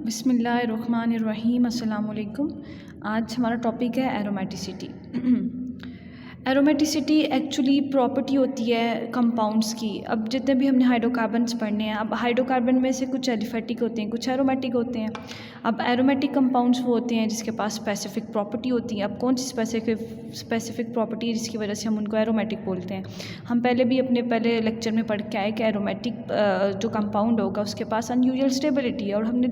बिस्मिल्लाहिर्रहमानिर्रहीम। अस्सलाम वालेकुम। आज हमारा टॉपिक है एरोमेटिसिटी। एरोमेटिसिटी एक्चुअली प्रॉपर्टी होती है कंपाउंड्स की। अब जितने भी हमने हाइड्रोकार्बन्स पढ़ने हैं, अब हाइड्रोकार्बन में से कुछ एलिफेटिक होते हैं, कुछ एरोमेटिक होते हैं। अब एरोमेटिक कंपाउंड्स वो होते हैं जिसके पास स्पेसिफिक प्रॉपर्टी होती है। अब कौन सी स्पेसिफिक प्रॉपर्टी है जिसकी वजह से हम उनको एरोमेटिक बोलते हैं। हम पहले भी अपने पहले लेक्चर में पढ़ के आए कि एरोमेटिक जो कंपाउंड होगा उसके पास अनयूजुअल स्टेबिलिटी है, और हमने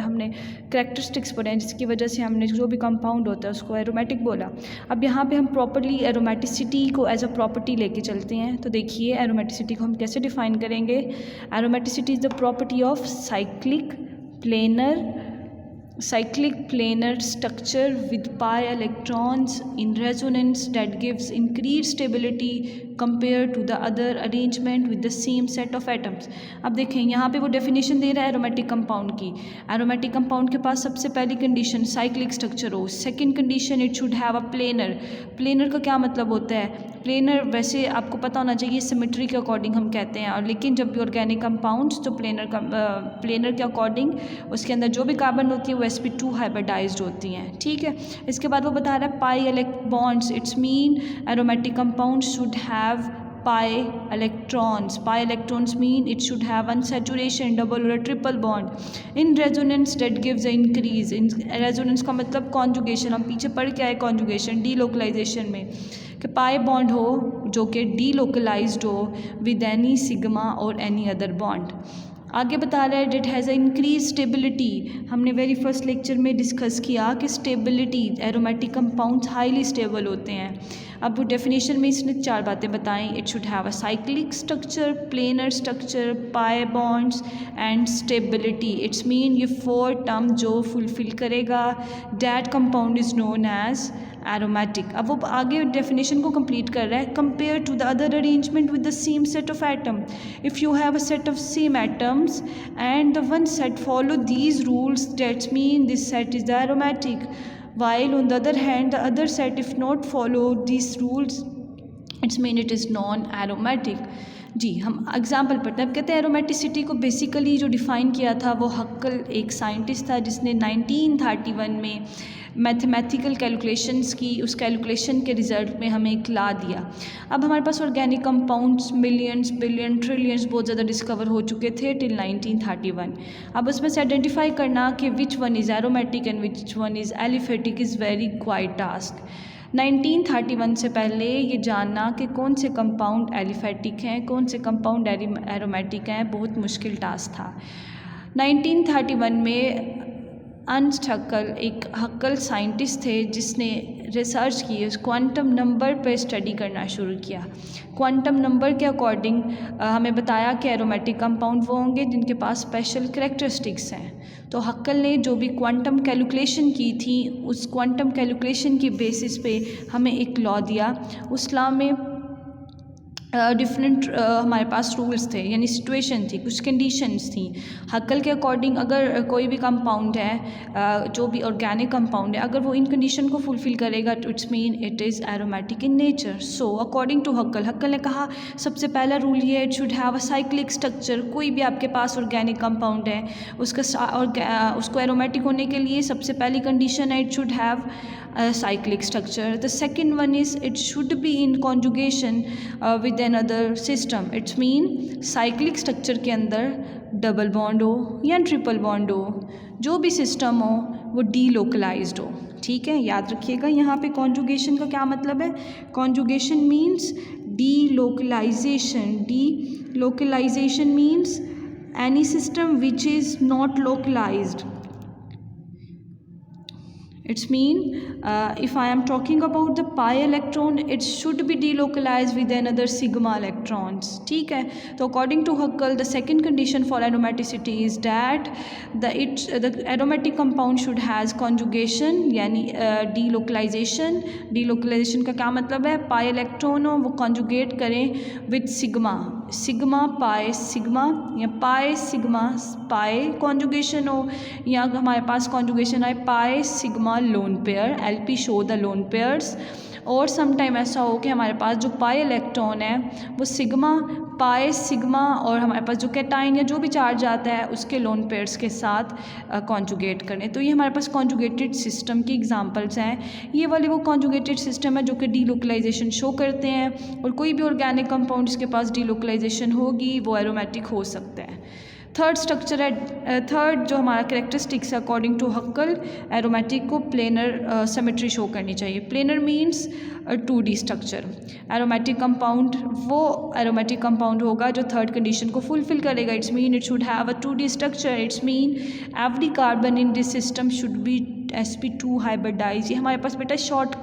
हमने करेक्टरिस्टिक्स पढ़े हैं जिसकी वजह से हमने जो भी कंपाउंड होता है उसको एरोमेटिक बोला। अब यहाँ पे हम प्रॉपर्ली एरोमेटिसिटी को एज अ प्रॉपर्टी लेके चलते हैं। तो देखिए एरोमेटिसिटी को हम कैसे डिफाइन करेंगे। Aromaticity is the property of cyclic planar structure with pi electrons in resonance that gives increased stability compared to the other arrangement with the same set of atoms। अब देखें यहाँ पे वो डेफिनेशन दे रहा है एरोमेटिक कंपाउंड की। Aromatic compound के पास सबसे पहली कंडीशन साइक्लिक स्ट्रक्चर हो। Second condition it should have a planar का क्या मतलब होता है। प्लेनर वैसे आपको पता होना चाहिए सिमेट्री के अकॉर्डिंग हम कहते हैं, और लेकिन जब भी ऑर्गेनिक कंपाउंड्स तो प्लेनर के अकॉर्डिंग उसके अंदर जो भी कार्बन होती है वो sp2 हाइब्रिडाइज्ड होती हैं। ठीक है, इसके बाद वो बता रहा है pi bonds. It's mean aromatic compound should have pi electrons mean it should have unsaturation, double or a triple bond in resonance that gives an increase in resonance का मतलब conjugation। हम पीछे पढ़ के आए conjugation delocalization में कि pi bond हो जो कि delocalized हो with any sigma or any other bond। आगे बता रहा है it has a increase stability. हमने वेरी फर्स्ट लेक्चर में डिस्कस किया कि stability aromatic compounds highly stable होते हैं। अब वो डेफिनेशन में इसने 4 बातें बताई। It should have a cyclic structure, planar structure, pi bonds and stability. It's mean ये 4 टर्म जो फुलफिल करेगा that compound is known as aromatic. अब वो आगे डेफिनेशन को कंप्लीट कर रहा है। Compare to the other arrangement with the same set of atom, if you have a set of same atoms and the one set follow these rules, that mean this set is the aromatic, while on the other hand the other set if not follow these rules it's mean it is non aromatic। जी, हम example पढ़ते हैं। अब कहते हैं aromaticity को basically जो define किया था वो हक्कल एक साइंटिस्ट था जिसने 1931 में मैथमेटिकल कैलकुलेशंस की। उस कैलकुलेशन के रिज़ल्ट में हमें एक लॉ दिया। अब हमारे पास organic compounds millions billion trillions बहुत ज़्यादा डिस्कवर हो चुके थे टिल 1931। अब उसमें से आइडेंटिफाई करना कि which one is aromatic and which one is aliphatic is very quite task. 1931 से पहले ये जानना कि कौन से कंपाउंड एलिफेटिक हैं, कौन से कंपाउंड एरोमेटिक हैं, बहुत मुश्किल टास्क था। 1931 में अर्नस्ट हक्कल एक हक्कल साइंटिस्ट थे जिसने रिसर्च की, उस क्वांटम नंबर पर स्टडी करना शुरू किया। क्वांटम नंबर के अकॉर्डिंग हमें बताया कि एरोमेटिक कंपाउंड वो होंगे जिनके पास स्पेशल करेक्टरिस्टिक्स हैं। तो हक्कल ने जो भी क्वांटम कैलकुलेशन की थी उस क्वांटम कैलकुलेशन की बेसिस पे हमें एक लॉ दिया। उस लॉ में डिफरेंट हमारे पास रूल्स थे, यानी सिचुएशन थी, कुछ कंडीशंस थी। हक्कल के अकॉर्डिंग अगर कोई भी कंपाउंड है जो भी ऑर्गेनिक कंपाउंड है अगर वो इन कंडीशन को फुलफिल करेगा तो it's mean it is aromatic in nature. So according to Huckel ने कहा सबसे पहला रूल ये है it should have a cyclic structure. कोई भी आपके पास ऑर्गेनिक कंपाउंड है उसको एरोमेटिक होने के लिए सबसे पहली कंडीशन है it should have cyclic structure। The second one is it should be in conjugation with another system। It's mean cyclic structure के अंदर डबल बॉन्ड हो या ट्रिपल बॉन्ड हो, जो भी सिस्टम हो वो डीलोकलाइज्ड हो। ठीक है, याद रखिएगा यहाँ पे कॉन्जुगेशन का क्या मतलब है। Conjugation means delocalisation. Delocalisation means any system which is not localised. It's mean if I am talking about the pi electron it should be delocalized with another sigma electrons। ठीक है, तो according to Huckel the second condition for aromaticity is that the aromatic compound should has conjugation यानी delocalization। delocalization का क्या मतलब है, pi electron हो वो conjugate करें with sigma pi sigma या pi sigma pi conjugation हो, या हमारे पास conjugation है pi sigma lone pair। LP show the lone pairs और सम टाइम ऐसा हो कि हमारे पास जो पाई इलेक्ट्रॉन है वो सिग्मा पाई सिग्मा और हमारे पास जो कैटाइन या जो भी चार्ज आता है उसके लोन पेयर्स के साथ कॉन्जुगेट करें। तो ये हमारे पास कॉन्जुगेटेड सिस्टम की एग्जांपल्स हैं। ये वाले वो कॉन्जुगेटेड सिस्टम है जो कि डीलोकलाइजेशन शो करते हैं, और कोई भी ऑर्गेनिक कंपाउंड जिसके पास डीलोकलाइजेशन होगी वो एरोमेटिक हो सकता है। थर्ड स्ट्रक्चर है, थर्ड जो हमारा कैरेक्टरिस्टिक्स है अकॉर्डिंग टू हक्कल, एरोमेटिक को प्लेनर सिमेट्री शो करनी चाहिए। Planar means 2D structure. Aromatic compound वो एरोमेटिक कंपाउंड होगा जो थर्ड कंडीशन को फुलफिल करेगा। It's mean it should have a 2D structure. It's mean every carbon in this system should be sp2 hybridise. ये हमारे पास बेटा शॉर्ट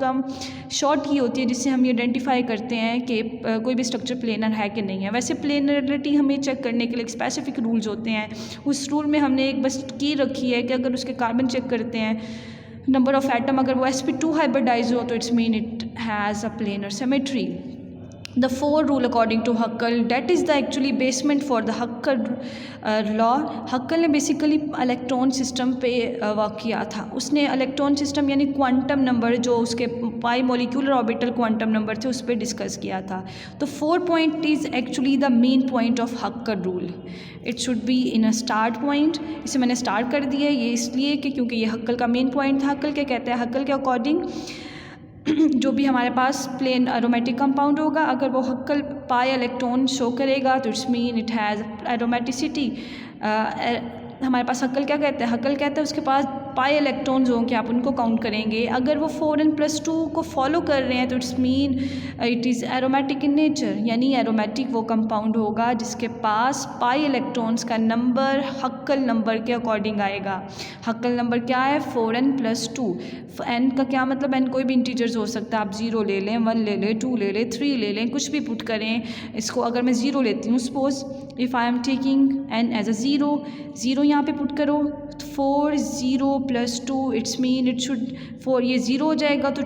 की होती है जिससे हम ये आइडेंटिफाई करते हैं कि कोई भी स्ट्रक्चर प्लेनर है कि नहीं है। वैसे प्लेनरिटी हमें चेक करने के लिए स्पेसिफिक रूल्स होते हैं। उस रूल में हमने एक बस की रखी है कि अगर उसके कार्बन चेक करते हैं नंबर ऑफ एटम, अगर वो sp2 हाइब्रिडाइज हो तो it's mean it has a planar symmetry. The fourth rule according to Huckel, that is the actually basement for the Huckel law. Huckel ने बेसिकली इलेक्ट्रॉन सिस्टम पे work किया था। उसने electron system यानी quantum number जो उसके पाई molecular orbital quantum number थे उस पर डिस्कस किया था। तो 4 point is actually the main point of हक्कल rule. It should be in a start point. इसे मैंने स्टार्ट कर दिया ये इसलिए कि क्योंकि ये हक्कल का मेन पॉइंट था। हक्कल क्या कहते हैं, हक्कल के अकॉर्डिंग जो भी हमारे पास प्लेन एरोमेटिक कंपाउंड होगा अगर वो हक्कल पाई इलेक्ट्रॉन शो करेगा तो it's mean it has aromaticity. हमारे पास हक्कल क्या कहते हैं, हक्कल कहते हैं उसके पास पाई इलेक्ट्रॉन्स हों कि आप उनको काउंट करेंगे। अगर वो 4n+2 को फॉलो कर रहे हैं तो it's mean it is aromatic in nature, यानी एरोमेटिक वो कंपाउंड होगा जिसके पास पाई इलेक्ट्रॉन्स का नंबर हक्कल नंबर के अकॉर्डिंग आएगा। हक्कल नंबर क्या है 4n+2। n का क्या मतलब, n कोई भी इंटीजर्स हो सकता है, आप 0 ले लें, 1 ले लें, 2 ले लें, 3 ले लें, कुछ भी पुट करें। इसको अगर मैं 0 लेती हूँ, suppose if I am taking n as a 0 यहाँ पे पुट करो 4 0 + 2 इट्स मीन इट शुड 4 ये 0 हो जाएगा तो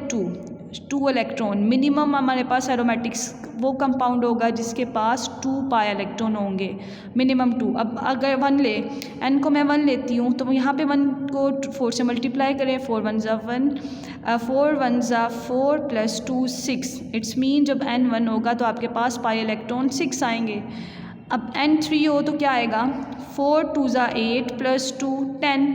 2 इलेक्ट्रॉन मिनिमम हमारे पास एरोमेटिक्स वो कंपाउंड होगा जिसके पास 2 पाई इलेक्ट्रॉन होंगे, मिनिमम 2। अब अगर 1 ले, n को मैं 1 लेती हूँ तो यहाँ पे 1 को 4 से मल्टीप्लाई करें, 4 1 ज़ा 1 4 1 ज़ा 4 + 2 6। इट्स मीन जब n 1 होगा तो आपके पास पाई इलेक्ट्रॉन 6 आएंगे। अब n 3 हो तो क्या आएगा 4 2 ज़ा 8 + 2 10।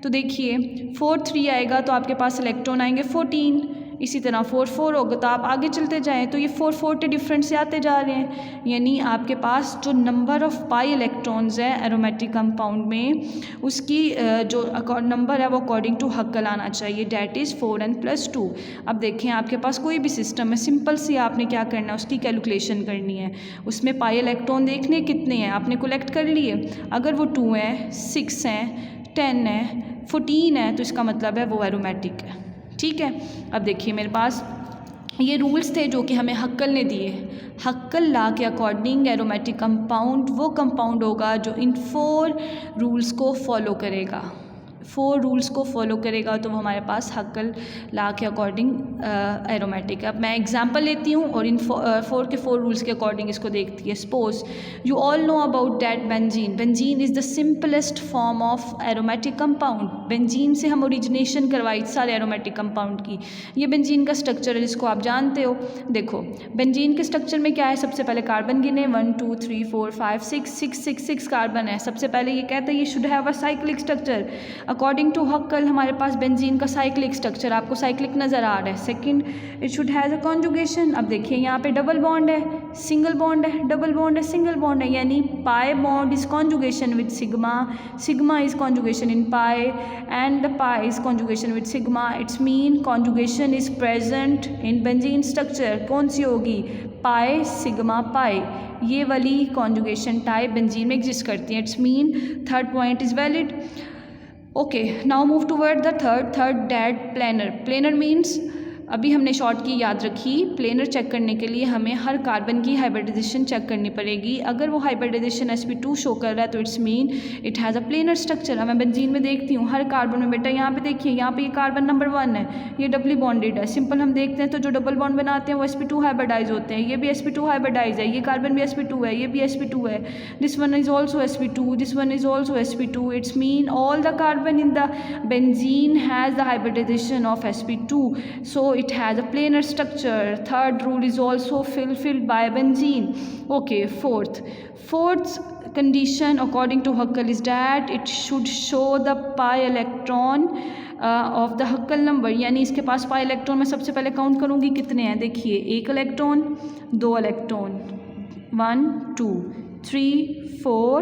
तो देखिए 4 3 आएगा तो आपके पास इलेक्ट्रॉन आएंगे 14। इसी तरह 4 4 होगा तो आप आगे चलते जाएं तो ये 4 4 के डिफरेंट से आते जा रहे हैं, यानी आपके पास जो नंबर ऑफ़ पाई इलेक्ट्रॉन्स है एरोमेटिक कंपाउंड में उसकी जो नंबर है वो अकॉर्डिंग टू हक्कल आना चाहिए, डैट इज़ 4n+2। अब देखें आपके पास कोई भी सिस्टम है, सिंपल सी आपने क्या करना है उसकी कैलकुलेशन करनी है। उसमें पाई इलेक्ट्रॉन देखने कितने हैं आपने कलेक्ट कर लिए। अगर वो 2 हैं 6 हैं 10 है 14 है तो इसका मतलब है वो एरोमेटिक है। ठीक है, अब देखिए मेरे पास ये रूल्स थे जो कि हमें हक्कल ने दिए। हक्कल लॉ के अकॉर्डिंग एरोमेटिक कंपाउंड वो कंपाउंड होगा जो इन 4 रूल्स को फॉलो करेगा। 4 रूल्स को फॉलो करेगा तो वो हमारे पास हक्कल लॉ के अकॉर्डिंग एरोमेटिक है। अब मैं एग्जांपल लेती हूँ और इन 4 के 4 रूल्स के अकॉर्डिंग इसको देखती है। Suppose you all know about that benzene. Benzene is the simplest form of aromatic compound. Benzene से हम ओरिजिनेशन करवाई सारे एरोमेटिक कंपाउंड की। ये बेंजीन का स्ट्रक्चर है जिसको आप जानते हो। देखो बेंजीन के स्ट्रक्चर में क्या है, सबसे पहले कार्बन गिने 1 2 3 4 5 6 कार्बन है। सबसे पहले ये कहता है ये should have a cyclic structure. According to Huckel हमारे पास बेंजीन का साइक्लिक स्ट्रक्चर आपको साइक्लिक नज़र आ रहा है। Second it should has a conjugation. अब देखिए यहाँ पे डबल बॉन्ड है, सिंगल बॉन्ड है, डबल बॉन्ड है, सिंगल बॉन्ड है, यानी pi bond is conjugation with sigma, sigma is conjugation in pi and the pi is conjugation with sigma. It's mean conjugation is present in benzene structure. कौन सी होगी, pi sigma pi, ये वाली conjugation type benzene में exist करती है। It's mean third point is valid. Okay now move toward the third that planar. Planar means अभी हमने short की याद रखी। प्लेनर चेक करने के लिए हमें हर कार्बन की हाइब्रिडाइजेशन चेक करनी पड़ेगी। अगर वो हाइब्रिडाइजेशन sp2 शो कर रहा है तो it's mean it has a planar structure. अब मैं बेंजीन में देखती हूँ हर कार्बन में, बेटा यहाँ पे देखिए यहाँ पे ये कार्बन नंबर 1 है, ये डबली बॉन्डेड है। सिंपल हम देखते हैं तो जो डबल बॉन्ड बनाते हैं वो sp2 हाइब्रिडाइज होते हैं। ये भी sp2 हाइब्रिडाइज है, ये कार्बन भी sp2 है, ये भी sp2 है, this one is also sp2, this one is also sp2। It's mean all the carbon in the benzene has the hybridisation of sp2। So it has a planar structure. Third rule is also fulfilled by benzene. Okay, fourth condition according to Huckel is that it should show the pi electron of the Huckel number. यानी इसके पास pi electron मैं सबसे पहले count करूँगी कितने हैं. देखिए, एक इलेक्ट्रॉन, दो electron, 1 2 3 4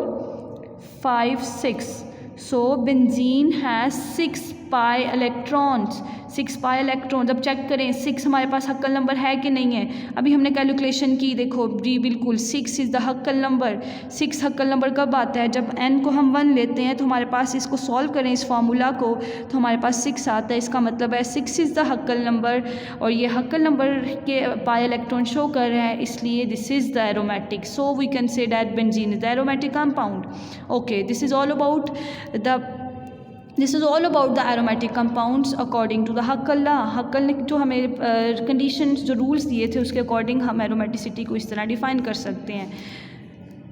5 6. So benzene has 6 pi electrons. 6 pi electrons. अब चेक करें 6 हमारे पास हक्कल नंबर है कि नहीं है. अभी हमने कैलकुलेशन की, देखो जी बिल्कुल 6 इज़ द हक्कल नंबर. 6 हक्कल नंबर कब आता है? जब n को हम 1 लेते हैं. तो हमारे पास इसको सॉल्व करें इस फार्मूला को, तो हमारे पास 6 आता है. इसका मतलब है 6 इज़ द हक्कल नंबर, और ये हक्कल नंबर के पाई इलेक्ट्रॉन शो कर रहे हैं, इसलिए this is the aromatic. So we can say that benzene is the aromatic compound. Okay, this is all about the aromatic compounds according to the Huckel law. Huckel ने जो हमें conditions जो rules दिए थे उसके अकॉर्डिंग हम aromaticity को इस तरह डिफ़ाइन कर सकते हैं.